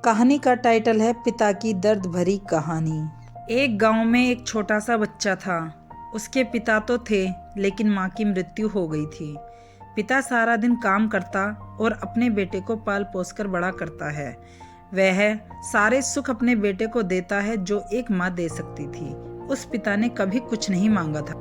कहानी का टाइटल है पिता की दर्द भरी कहानी। एक गांव में एक छोटा सा बच्चा था। उसके पिता तो थे, लेकिन माँ की मृत्यु हो गई थी। पिता सारा दिन काम करता और अपने बेटे को पाल पोस कर बड़ा करता है। वह सारे सुख अपने बेटे को देता है जो एक माँ दे सकती थी। उस पिता ने कभी कुछ नहीं मांगा था,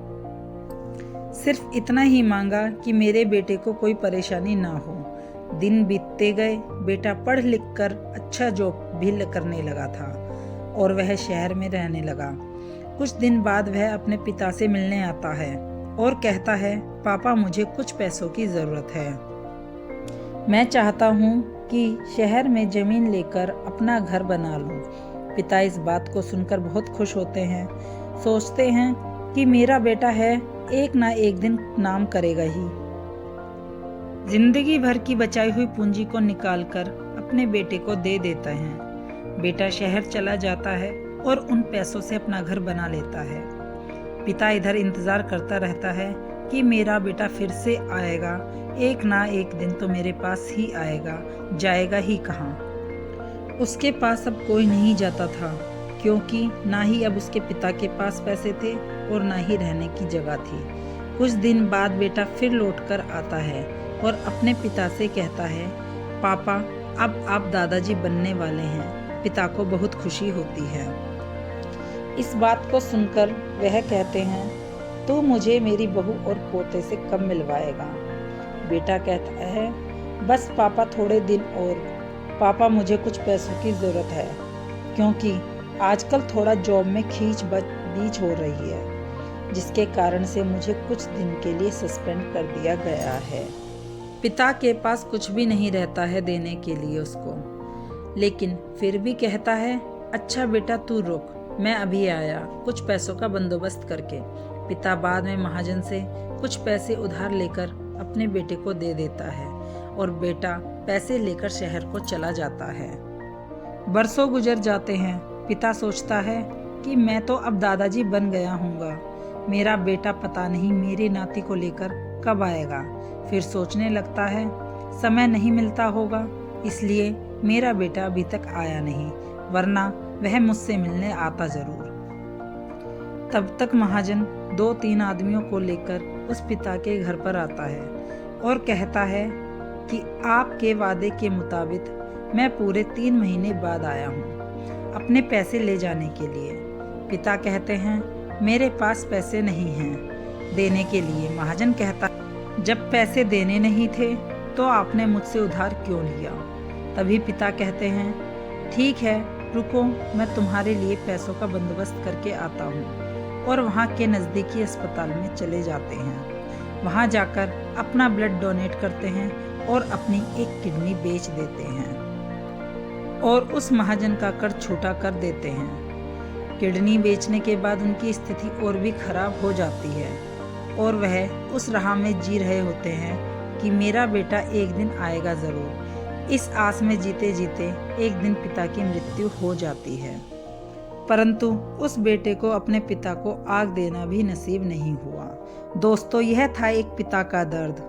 सिर्फ इतना ही मांगा कि मेरे बेटे को कोई परेशानी ना हो। दिन बीतते गए, बेटा पढ़ लिख कर अच्छा जॉब भी करने लगा था और वह शहर में रहने लगा। कुछ दिन बाद वह अपने पिता से मिलने आता है और कहता है, पापा मुझे कुछ पैसों की ज़रूरत है। मैं चाहता हूँ कि शहर में ज़मीन लेकर अपना घर बना लूँ। पिता इस बात को सुनकर बहुत खुश होते हैं। सोचते हैं कि मेरा बेटा है, एक ना एक दिन नाम करेगा ही। जिंदगी भर की बचाई हुई पूंजी को निकालकर अपने बेटे को दे देता है। बेटा शहर चला जाता है और उन पैसों से अपना घर बना लेता है। पिता इधर इंतजार करता रहता है कि मेरा बेटा फिर से आएगा, एक ना एक दिन तो मेरे पास ही आएगा, जाएगा ही कहाँ। उसके पास अब कोई नहीं जाता था, क्योंकि ना ही अब उसके पिता के पास पैसे थे और ना ही रहने की जगह थी। कुछ दिन बाद बेटा फिर लौटकर आता है और अपने पिता से कहता है, पापा अब आप दादाजी बनने वाले हैं। पिता को बहुत खुशी होती है। इस बात को सुनकर वह कहते हैं, तू मुझे मेरी बहू और पोते से कब मिलवाएगा। बेटा कहता है, बस पापा थोड़े दिन और। पापा मुझे कुछ पैसों की ज़रूरत है, क्योंकि आजकल थोड़ा जॉब में खींच बीच हो रही है, जिसके कारण से मुझे कुछ दिन के लिए सस्पेंड कर दिया गया है। पिता के पास कुछ भी नहीं रहता है देने के लिए उसको, लेकिन फिर भी कहता है, अच्छा बेटा तू रुक, मैं अभी आया कुछ पैसों का बंदोबस्त करके। पिता बाद में महाजन से कुछ पैसे उधार लेकर अपने बेटे को दे देता है और बेटा पैसे लेकर शहर को चला जाता है। बरसों गुजर जाते हैं। पिता सोचता है कि मैं तो अब दादाजी बन गया हूँगा, मेरा बेटा पता नहीं मेरी नाती को लेकर कब आएगा। फिर सोचने लगता है, समय नहीं मिलता होगा, इसलिए मेरा बेटा अभी तक आया नहीं, वरना वह मुझसे मिलने आता जरूर। तब तक महाजन 2-3 आदमियों को लेकर उस पिता के घर पर आता है और कहता है कि आपके वादे के मुताबिक मैं पूरे 3 महीने बाद आया हूँ अपने पैसे ले जाने के लिए। पिता कहते हैं, मेरे पास पैसे नहीं हैं देने के लिए। महाजन कहता, जब पैसे देने नहीं थे तो आपने मुझसे उधार क्यों लिया। तभी पिता कहते हैं, ठीक है रुको, मैं तुम्हारे लिए पैसों का बंदोबस्त करके आता हूँ। और वहाँ के नज़दीकी अस्पताल में चले जाते हैं। वहाँ जाकर अपना ब्लड डोनेट करते हैं और अपनी एक किडनी बेच देते हैं और उस महाजन का कर्ज छूटा कर देते हैं। किडनी बेचने के बाद उनकी स्थिति और भी खराब हो जाती है और वह उस राह में जी रहे होते हैं कि मेरा बेटा एक दिन आएगा ज़रूर। इस आस में जीते जीते एक दिन पिता की मृत्यु हो जाती है, परंतु उस बेटे को अपने पिता को आग देना भी नसीब नहीं हुआ। दोस्तों, यह था एक पिता का दर्द।